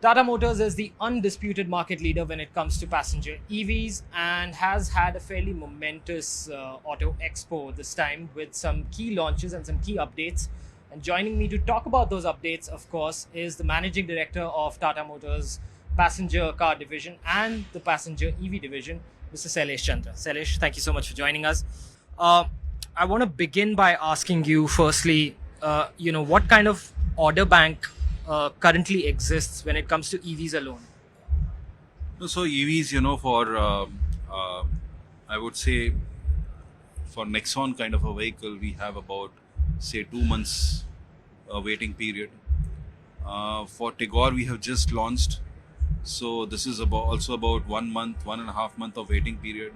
Tata Motors is the undisputed market leader when it comes to passenger EVs and has had a fairly momentous auto expo this time with some key launches and some key updates. And joining me to talk about those updates, of course, is the managing director of Tata Motors passenger car division and the passenger EV division, Mr. Sailesh Chandra. Sailesh, thank you so much for joining us. Uh, I want to begin by asking you, firstly, what kind of order bank currently exists when it comes to EVs alone? No, so EVs, for uh, I would say for Nexon kind of a vehicle, we have about say 2 months waiting period. For Tigor, we have just launched, so this is about 1 month, 1.5 month of waiting period.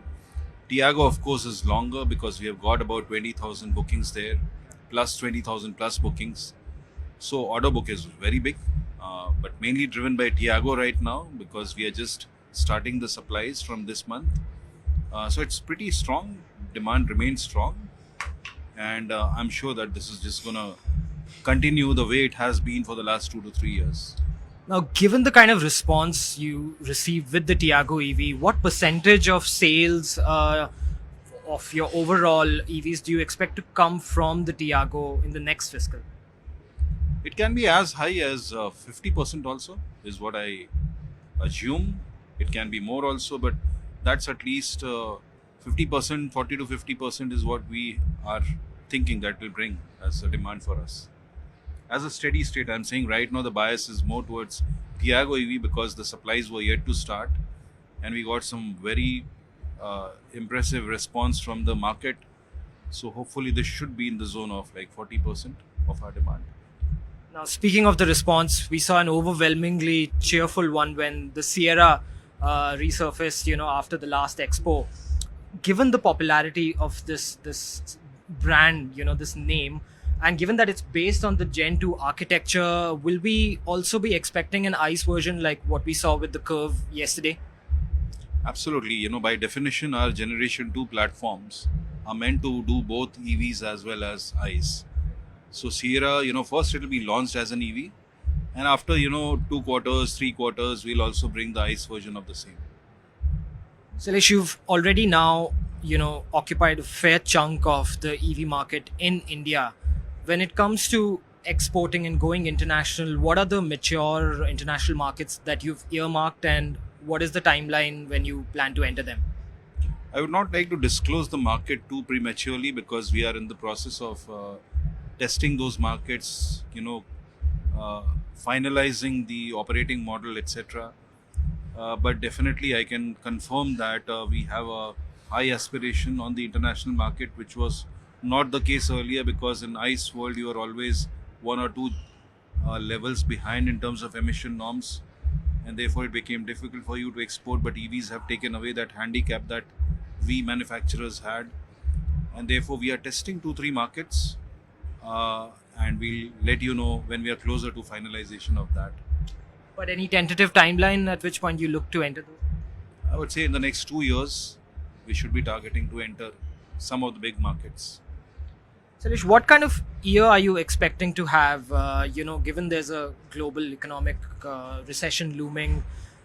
Tiago, of course, is longer because we have got about 20,000 bookings there, plus 20,000 plus bookings. So order book is very big, but mainly driven by Tiago right now because we are just starting the supplies from this month. So it's pretty strong. Demand remains strong, and I'm sure that this is just gonna continue the way it has been for the last 2 to 3 years. Now, given the kind of response you received with the Tiago EV, what percentage of sales of your overall EVs do you expect to come from the Tiago in the next fiscal? It can be as high as 50% also, is what I assume. It can be more also, but that's at least 50%, 40 to 50% is what we are thinking that will bring as a demand for us. As a steady state, I'm saying right now the bias is more towards Tiago EV because the supplies were yet to start, and we got some very impressive response from the market. So hopefully this should be in the zone of like 40% of our demand. Now, speaking of the response, we saw an overwhelmingly cheerful one when the Sierra resurfaced, after the last expo. Given the popularity of this brand, this name, and given that it's based on the Gen 2 architecture, will we also be expecting an ICE version like what we saw with the Curve yesterday? Absolutely. By definition, our Generation 2 platforms are meant to do both EVs as well as ICE. So Sierra, first it will be launched as an EV, and after 2 quarters, 3 quarters, we'll also bring the ICE version of the same. Sailesh, you've already now, occupied a fair chunk of the EV market in India. When it comes to exporting and going international, what are the mature international markets that you've earmarked, and what is the timeline when you plan to enter them? I would not like to disclose the market too prematurely because we are in the process of testing those markets, finalizing the operating model, etc. But definitely, I can confirm that we have a high aspiration on the international market, which was not the case earlier because in ICE world you are always 1 or 2 levels behind in terms of emission norms, and therefore it became difficult for you to export. But EVs have taken away that handicap that we manufacturers had, and therefore we are testing 2-3 markets, and we'll let you know when we are closer to finalization of that. But any tentative timeline at which point you look to enter those? I would say in the next 2 years we should be targeting to enter some of the big markets. Sailesh, what kind of year are you expecting to have? Given there's a global economic recession looming,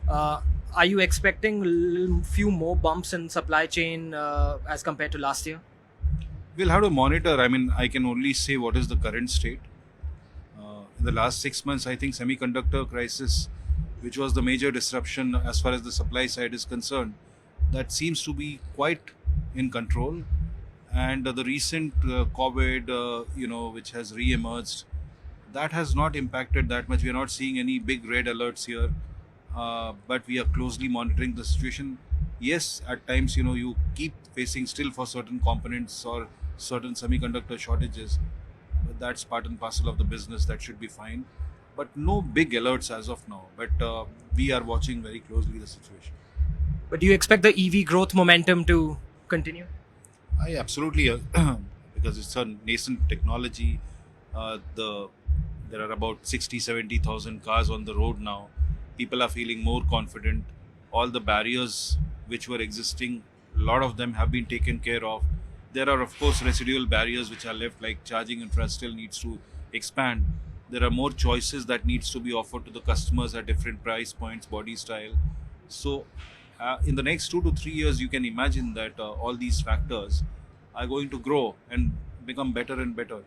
are you expecting a few more bumps in supply chain as compared to last year? We'll have to monitor. I mean, I can only say what is the current state. In the last 6 months, I think semiconductor crisis, which was the major disruption as far as the supply side is concerned, that seems to be quite in control. And the recent COVID, which has re-emerged, that has not impacted that much. We are not seeing any big red alerts here, but we are closely monitoring the situation. Yes, at times, you keep facing still for certain components or certain semiconductor shortages. But that's part and parcel of the business. That should be fine. But no big alerts as of now. But we are watching very closely the situation. But do you expect the EV growth momentum to continue? I absolutely, because it's a nascent technology. There are about 60-70,000 cars on the road now. People are feeling more confident. All the barriers which were existing, a lot of them have been taken care of. There are of course residual barriers which are left, like charging infra still needs to expand. There are more choices that needs to be offered to the customers at different price points, body style. So in the next 2 to 3 years, you can imagine that all these factors are going to grow and become better and better.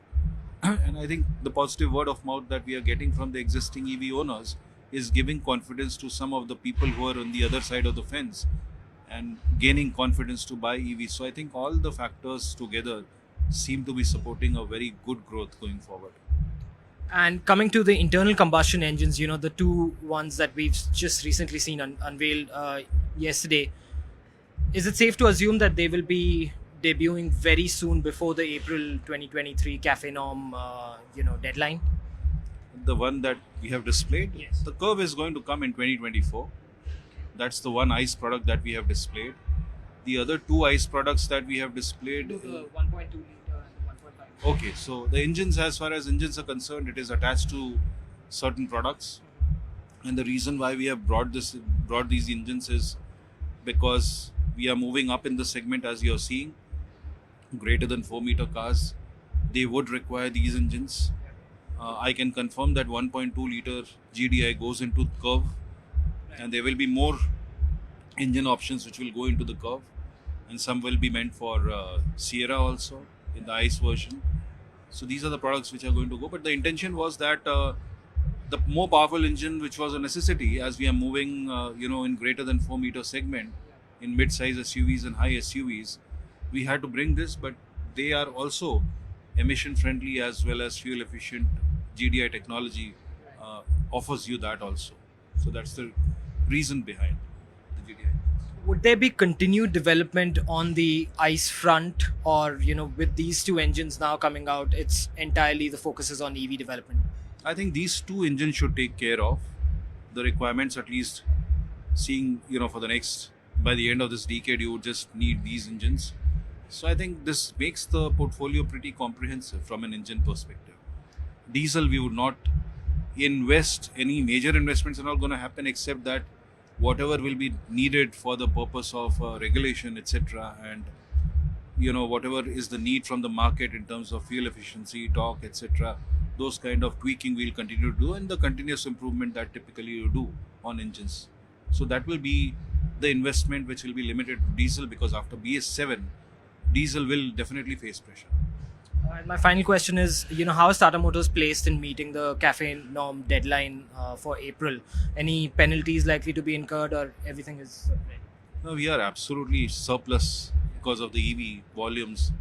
And I think the positive word of mouth that we are getting from the existing EV owners is giving confidence to some of the people who are on the other side of the fence and gaining confidence to buy EVs. So I think all the factors together seem to be supporting a very good growth going forward. And coming to the internal combustion engines, the two ones that we've just recently seen unveiled yesterday, is it safe to assume that they will be debuting very soon before the April 2023 CAFE norm, deadline? The one that we have displayed, Yes. the Curve is going to come in 2024. That's the one ICE product that we have displayed. The other two ICE products that we have displayed. The 1.2 liter and the 1.5. Okay, so the engines, as far as engines are concerned, it is attached to certain products, and the reason why we have brought these engines is because we are moving up in the segment, as you are seeing, greater than 4-meter cars. They would require these engines. I can confirm that 1.2 liter GDI goes into Curve, and there will be more engine options which will go into the Curve, and some will be meant for Sierra also in the ICE version. So these are the products which are going to go. But the intention was that the more powerful engine, which was a necessity as we are moving, in greater than 4-meter segment, in mid-size SUVs and high SUVs, we had to bring this. But they are also emission-friendly as well as fuel-efficient. GDI technology offers you that also. So that's the reason behind the GDI. Would there be continued development on the ICE front, or with these two engines now coming out, it's entirely the focus is on EV development? I think these two engines should take care of the requirements, at least seeing, for the next, by the end of this decade, you would just need these engines. So I think this makes the portfolio pretty comprehensive from an engine perspective. Diesel, we would not invest, any major investments are not going to happen, except that whatever will be needed for the purpose of regulation, etc., and whatever is the need from the market in terms of fuel efficiency, torque, etc., those kind of tweaking we'll continue to do, and the continuous improvement that typically you do on engines. So that will be the investment which will be limited to diesel, because after BS7, diesel will definitely face pressure. And my final question is, how is Tata Motors placed in meeting the CAFE norm deadline for April? Any penalties likely to be incurred, or everything is ready? No, we are absolutely surplus because of the EV volumes.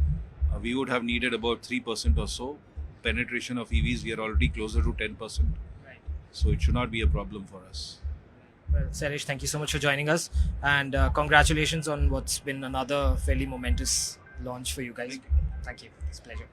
We would have needed about 3% or so. Penetration of EVs, we are already closer to 10%. Right. So it should not be a problem for us. Well, Sailesh, thank you so much for joining us, and congratulations on what's been another fairly momentous launch for you guys. Thank you. It's a pleasure.